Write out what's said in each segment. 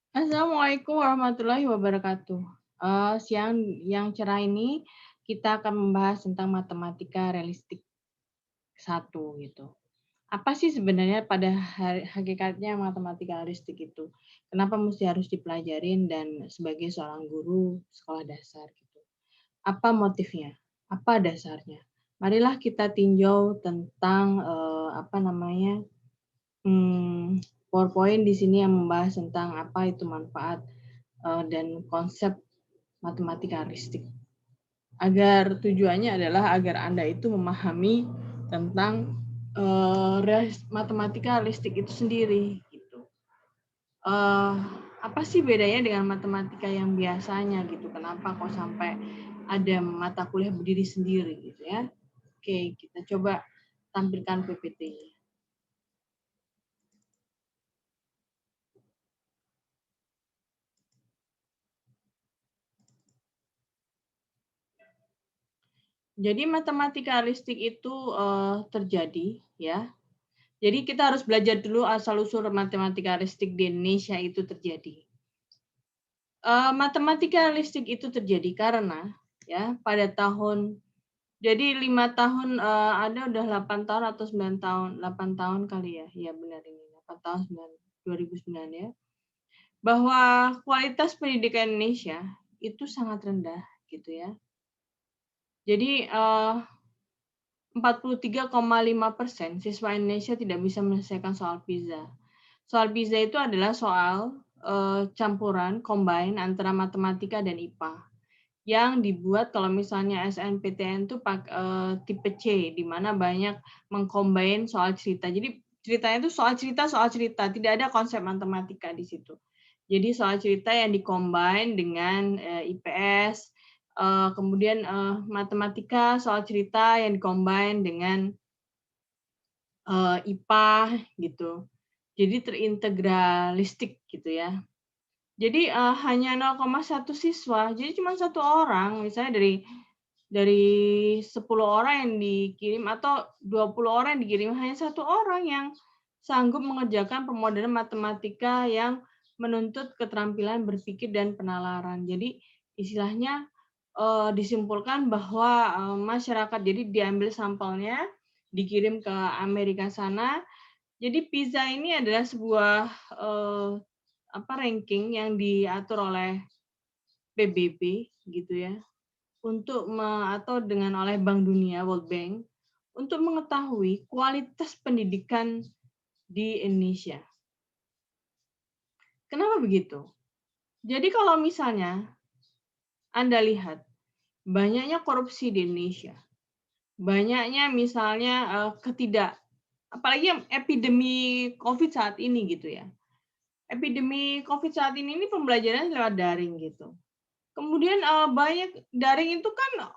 Assalamualaikum warahmatullahi wabarakatuh. Siang yang cerah ini kita akan membahas tentang matematika realistik satu gitu. Apa sih sebenarnya pada hakikatnya matematika realistik itu? Kenapa mesti harus dipelajarin dan sebagai seorang guru sekolah dasar gitu? Apa motifnya? Apa dasarnya? Marilah kita tinjau tentang apa namanya PowerPoint di sini yang membahas tentang apa itu manfaat dan konsep matematika realistik. Agar tujuannya adalah agar Anda itu memahami tentang matematika realistik itu sendiri. Gitu. Uh, apa sih bedanya dengan matematika yang biasanya gitu? Kenapa kok sampai ada mata kuliah berdiri sendiri gitu ya? Oke, kita coba tampilkan PPT-nya. Jadi matematika realistik itu terjadi ya. Jadi kita harus belajar dulu asal-usul matematika realistik di Indonesia itu terjadi. Matematika realistik itu terjadi karena ya pada tahun jadi 5 tahun ada udah 8 tahun atau 9 tahun, 8 tahun kali ya. Iya benar ini 8 tahun 2009 ya. Bahwa kualitas pendidikan Indonesia itu sangat rendah gitu ya. Jadi 43,5% siswa Indonesia tidak bisa menyelesaikan soal PISA. Soal PISA itu adalah soal campuran combine antara matematika dan IPA yang dibuat kalau misalnya SNPTN itu tipe C di mana banyak mengcombine soal cerita. Jadi ceritanya itu soal cerita, tidak ada konsep matematika di situ. Jadi soal cerita yang dicombine dengan IPS, kemudian matematika soal cerita yang dicombine dengan IPA gitu. Jadi terintegralistik gitu ya. Jadi hanya 0,1 siswa, jadi cuma satu orang, misalnya dari 10 orang yang dikirim atau 20 orang yang dikirim, hanya satu orang yang sanggup mengerjakan pemodelan matematika yang menuntut keterampilan berpikir dan penalaran. Jadi istilahnya disimpulkan bahwa masyarakat jadi diambil sampelnya, dikirim ke Amerika sana. Jadi PISA ini adalah sebuah ranking yang diatur oleh PBB gitu ya untuk atau dengan oleh Bank Dunia World Bank untuk mengetahui kualitas pendidikan di Indonesia. Kenapa begitu? Jadi kalau misalnya Anda lihat banyaknya korupsi di Indonesia, banyaknya misalnya apalagi yang epidemi COVID saat ini gitu ya. Epidemi COVID saat ini pembelajaran lewat daring gitu. Kemudian banyak daring itu kan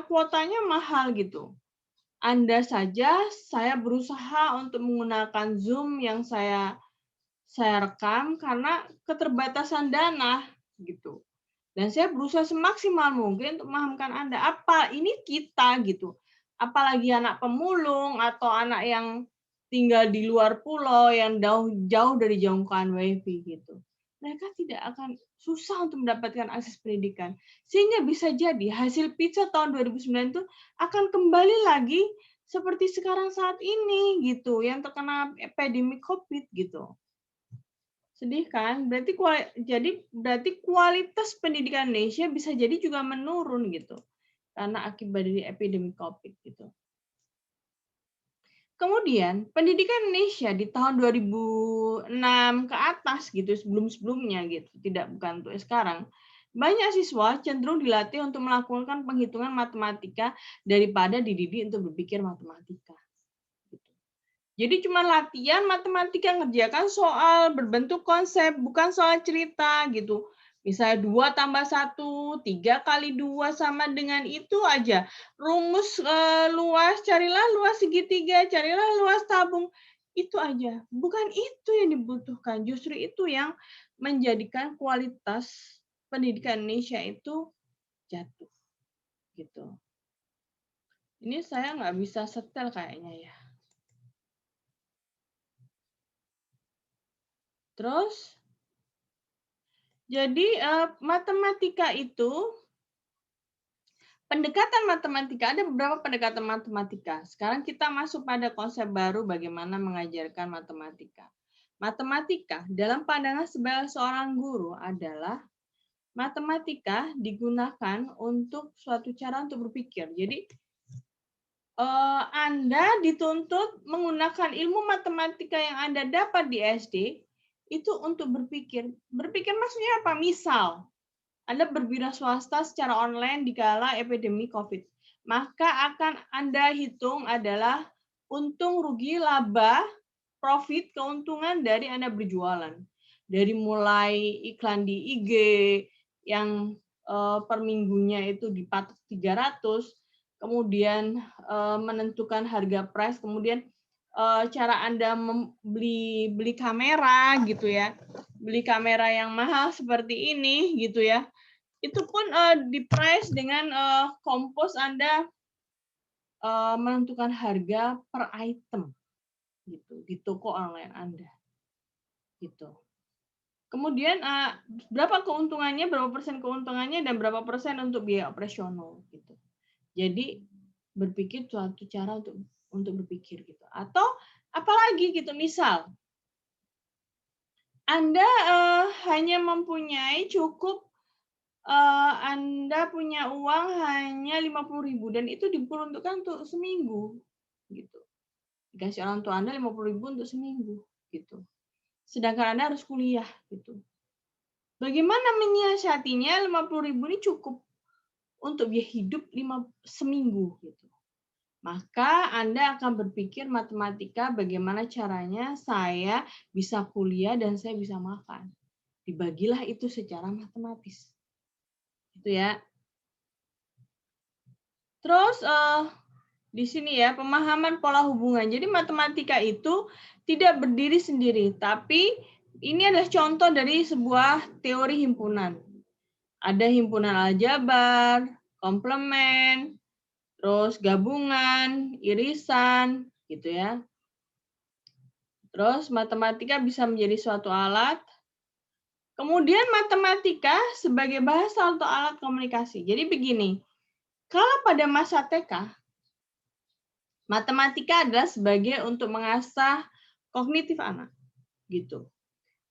kuotanya mahal gitu. Anda saja saya berusaha untuk menggunakan Zoom yang saya rekam karena keterbatasan dana gitu. Dan saya berusaha semaksimal mungkin untuk memahamkan Anda apa ini kita gitu. Apalagi anak pemulung atau anak yang tinggal di luar pulau yang jauh dari jangkauan WiFi gitu. Mereka tidak akan susah untuk mendapatkan akses pendidikan. Sehingga bisa jadi hasil PISA tahun 2009 itu akan kembali lagi seperti sekarang saat ini gitu, yang terkena epidemi COVID gitu. Sedih kan? Berarti kualitas pendidikan Indonesia bisa jadi juga menurun gitu. Karena akibat dari epidemi COVID gitu. Kemudian pendidikan Indonesia di tahun 2006 ke atas gitu, sebelum-sebelumnya gitu, bukan untuk sekarang. Banyak siswa cenderung dilatih untuk melakukan penghitungan matematika daripada dididik untuk berpikir matematika. Jadi cuma latihan matematika, ngerjakan soal berbentuk konsep, bukan soal cerita gitu. Misalnya 2 tambah 1, 3 kali 2 sama dengan itu aja. Rumus luas, carilah luas segitiga, carilah luas tabung. Itu aja. Bukan itu yang dibutuhkan. Justru itu yang menjadikan kualitas pendidikan Indonesia itu jatuh. Gitu. Ini saya nggak bisa setel kayaknya ya. Terus Jadi matematika itu, pendekatan matematika, ada beberapa pendekatan matematika. Sekarang kita masuk pada konsep baru bagaimana mengajarkan matematika. Matematika dalam pandangan sebagai seorang guru adalah matematika digunakan untuk suatu cara untuk berpikir. Jadi Anda dituntut menggunakan ilmu matematika yang Anda dapat di SD itu untuk berpikir. Berpikir maksudnya apa? Misal, Anda berwira swasta secara online di kala epidemi COVID. Maka akan Anda hitung adalah untung, rugi, laba, profit, keuntungan dari Anda berjualan. Dari mulai iklan di IG yang per minggunya itu dipatok 300, kemudian menentukan harga price, kemudian cara Anda beli kamera gitu ya. Beli kamera yang mahal seperti ini gitu ya. Itu pun di price dengan kompos Anda menentukan harga per item gitu di toko online Anda gitu. Kemudian berapa keuntungannya, berapa persen keuntungannya, dan berapa persen untuk biaya operasional gitu. Jadi berpikir suatu cara untuk berpikir gitu. Atau apalagi gitu, misal Anda hanya mempunyai cukup Anda punya uang hanya 50.000 dan itu diperuntukkan untuk seminggu gitu. Dikasih orang tua Anda 50.000 untuk seminggu gitu. Sedangkan Anda harus kuliah gitu. Bagaimana menyiasatinya 50.000 ini cukup untuk biaya hidup seminggu gitu. Maka Anda akan berpikir matematika bagaimana caranya saya bisa kuliah dan saya bisa makan. Dibagilah itu secara matematis. Gitu ya. Terus di sini ya, pemahaman pola hubungan. Jadi matematika itu tidak berdiri sendiri, tapi ini adalah contoh dari sebuah teori himpunan. Ada himpunan aljabar, komplement, terus gabungan, irisan, gitu ya. Terus matematika bisa menjadi suatu alat. Kemudian matematika sebagai bahasa atau alat komunikasi. Jadi begini, kalau pada masa TK, matematika adalah sebagai untuk mengasah kognitif anak, gitu.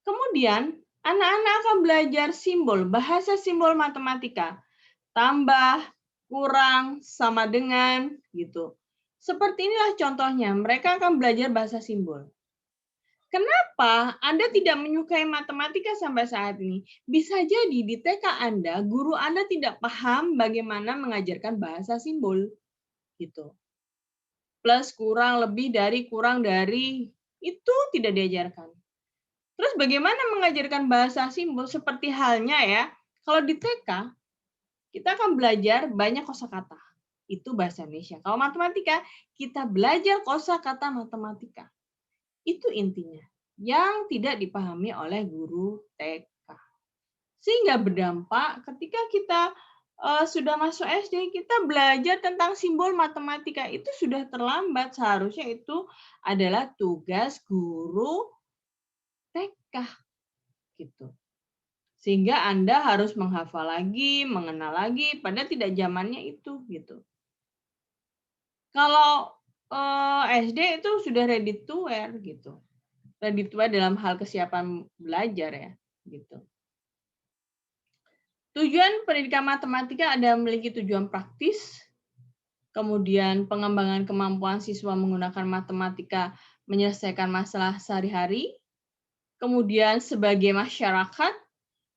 Kemudian anak-anak akan belajar simbol, bahasa simbol matematika, tambah, kurang, sama dengan, gitu. Seperti inilah contohnya, mereka akan belajar bahasa simbol. Kenapa Anda tidak menyukai matematika sampai saat ini? Bisa jadi di TK Anda, guru Anda tidak paham bagaimana mengajarkan bahasa simbol, gitu. Plus, kurang dari, itu tidak diajarkan. Terus bagaimana mengajarkan bahasa simbol? Seperti halnya ya, kalau di TK, kita akan belajar banyak kosakata. Itu bahasa Indonesia. Kalau matematika, kita belajar kosakata matematika. Itu intinya. Yang tidak dipahami oleh guru TK. Sehingga berdampak ketika kita sudah masuk SD, kita belajar tentang simbol matematika itu sudah terlambat. Seharusnya itu adalah tugas guru TK gitu. Sehingga Anda harus menghafal lagi, mengenal lagi, padahal tidak zamannya itu gitu. Kalau SD itu sudah ready to wear gitu. Ready to wear dalam hal kesiapan belajar ya gitu. Tujuan pendidikan matematika ada memiliki tujuan praktis, kemudian pengembangan kemampuan siswa menggunakan matematika menyelesaikan masalah sehari-hari, kemudian sebagai masyarakat,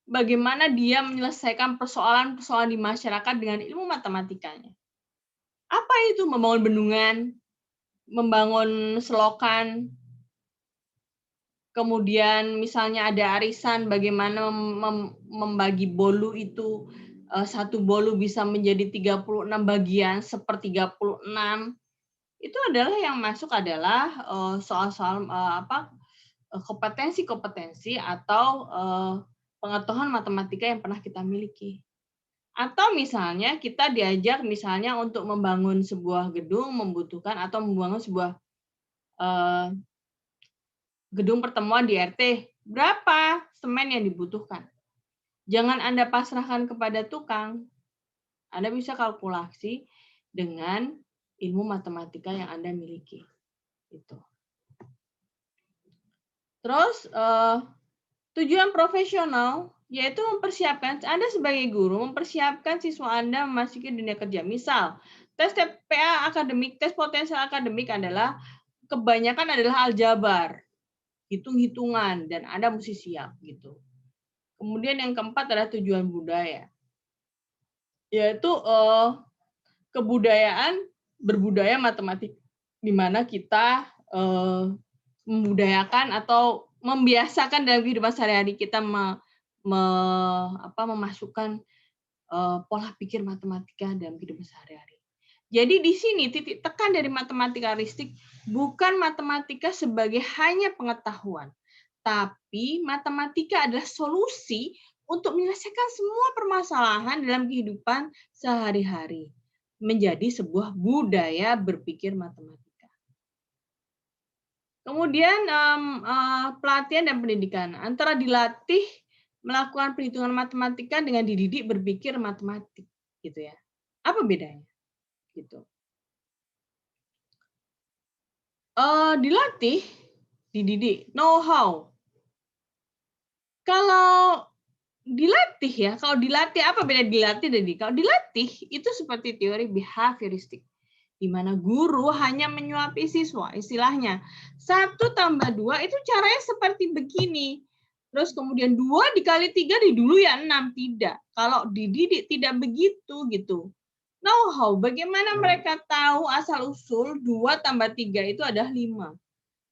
bagaimana dia menyelesaikan persoalan-persoalan di masyarakat dengan ilmu matematikanya. Apa itu? Membangun bendungan, membangun selokan, kemudian misalnya ada arisan, bagaimana membagi bolu itu, satu bolu bisa menjadi 36 bagian, seper-36. Itu adalah yang masuk adalah soal-soal kompetensi-kompetensi atau pengetahuan matematika yang pernah kita miliki. Atau misalnya kita diajak misalnya untuk membangun sebuah gedung membutuhkan atau membangun sebuah gedung pertemuan di RT, berapa semen yang dibutuhkan? Jangan Anda pasrahkan kepada tukang. Anda bisa kalkulasi dengan ilmu matematika yang Anda miliki. Itu. Terus tujuan profesional yaitu mempersiapkan Anda sebagai guru mempersiapkan siswa Anda memasuki dunia kerja. Misal, tes TPA akademik, tes potensial akademik adalah kebanyakan adalah aljabar, hitung-hitungan dan Anda mesti siap gitu. Kemudian yang keempat adalah tujuan budaya. Yaitu kebudayaan berbudaya matematik di mana kita membudayakan atau membiasakan dalam kehidupan sehari-hari kita memasukkan pola pikir matematika dalam kehidupan sehari-hari. Jadi di sini titik tekan dari matematikalistik bukan matematika sebagai hanya pengetahuan, tapi matematika adalah solusi untuk menyelesaikan semua permasalahan dalam kehidupan sehari-hari menjadi sebuah budaya berpikir matematika. Kemudian pelatihan dan pendidikan antara dilatih melakukan perhitungan matematika dengan dididik berpikir matematik, gitu ya. Apa bedanya? Gitu. Dilatih, dididik, know how. Kalau dilatih apa beda dilatih dan dididik? Kalau dilatih itu seperti teori behavioristik, di mana guru hanya menyuapi siswa, istilahnya 1 tambah 2 itu caranya seperti begini. Terus kemudian 2 dikali 3 di dulu ya 6, tidak. Kalau dididik tidak begitu gitu. Know how, bagaimana mereka tahu asal-usul 2 tambah 3 itu adalah 5.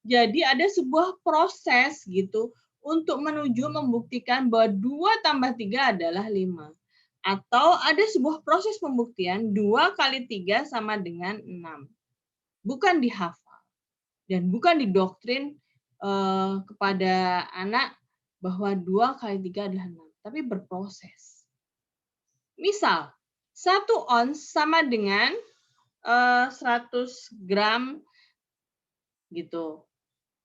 Jadi ada sebuah proses gitu untuk menuju membuktikan bahwa 2 tambah 3 adalah 5. Atau ada sebuah proses pembuktian 2 kali 3 sama dengan 6. Bukan dihafal dan bukan didoktrin kepada anak bahwa 2 kali 3 adalah 6, tapi berproses. Misal, 1 ons sama dengan 100 gram gitu.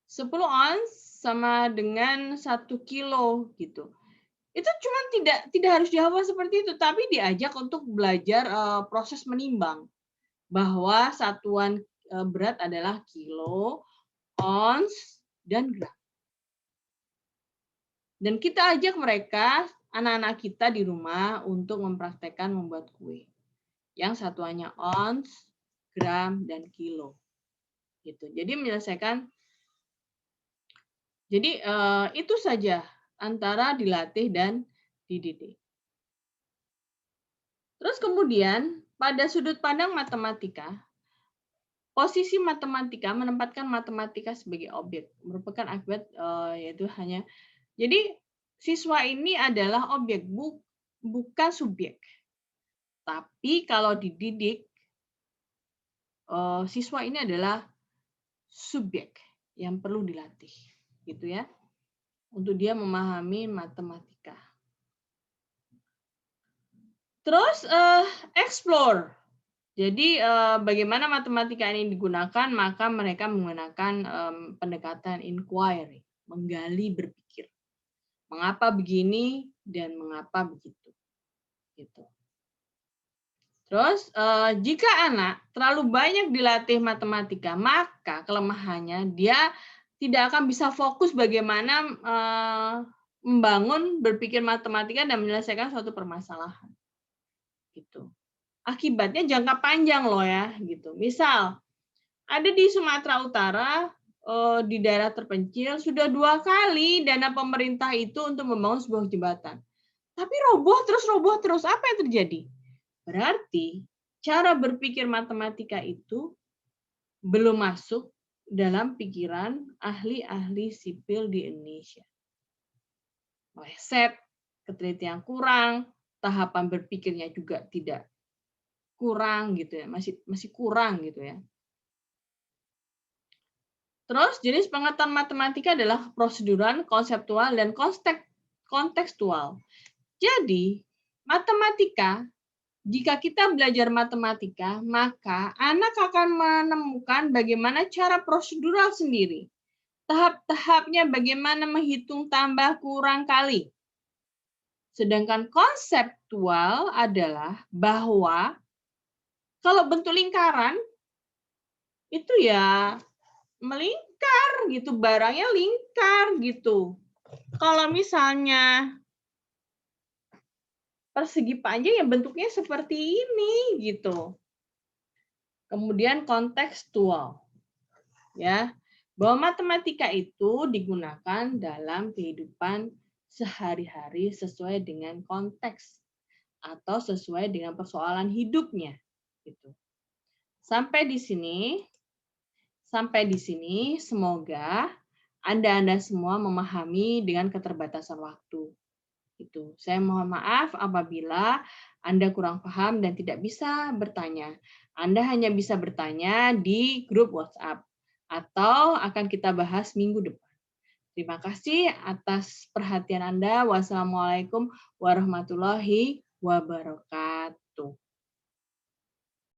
10 ons sama dengan 1 kilo gitu. Itu cuma tidak harus dihafal seperti itu, tapi diajak untuk belajar proses menimbang bahwa satuan berat adalah kilo, ons, dan gram. Dan kita ajak mereka, anak-anak kita di rumah untuk mempraktekkan membuat kue yang satuannya ons, gram, dan kilo. Gitu. Jadi menyelesaikan. Jadi itu saja antara dilatih dan dididik. Terus kemudian pada sudut pandang matematika, posisi matematika menempatkan matematika sebagai objek, merupakan akibat yaitu hanya. Jadi siswa ini adalah objek, bukan subjek. Tapi kalau dididik, siswa ini adalah subjek yang perlu dilatih, gitu ya, untuk dia memahami matematika. Terus explore. Jadi bagaimana matematika ini digunakan, maka mereka menggunakan pendekatan inquiry, menggali berpikir. Mengapa begini dan mengapa begitu. Gitu. Terus jika anak terlalu banyak dilatih matematika, maka kelemahannya dia tidak akan bisa fokus bagaimana membangun berpikir matematika dan menyelesaikan suatu permasalahan. Gitu. Akibatnya jangka panjang loh ya, gitu. Misal ada di Sumatera Utara di daerah terpencil sudah 2 kali dana pemerintah itu untuk membangun sebuah jembatan. Tapi roboh terus. Apa yang terjadi? Berarti cara berpikir matematika itu belum masuk dalam pikiran ahli-ahli sipil di Indonesia. Meleset, ketelitian kurang, tahapan berpikirnya juga tidak kurang gitu ya, masih kurang gitu ya. Terus jenis pengetahuan matematika adalah prosedural, konseptual, dan kontekstual. Jadi matematika, jika kita belajar matematika, maka anak akan menemukan bagaimana cara prosedural sendiri. Tahap-tahapnya bagaimana menghitung tambah kurang kali. Sedangkan konseptual adalah bahwa kalau bentuk lingkaran itu ya melingkar gitu, barangnya lingkar gitu. Kalau misalnya persegi panjang ya bentuknya seperti ini gitu. Kemudian kontekstual, ya, bahwa matematika itu digunakan dalam kehidupan sehari-hari sesuai dengan konteks atau sesuai dengan persoalan hidupnya gitu. Sampai di sini semoga Anda semua memahami dengan keterbatasan waktu. Itu. Saya mohon maaf apabila Anda kurang paham dan tidak bisa bertanya. Anda hanya bisa bertanya di grup WhatsApp atau akan kita bahas minggu depan. Terima kasih atas perhatian Anda. Wassalamualaikum warahmatullahi wabarakatuh.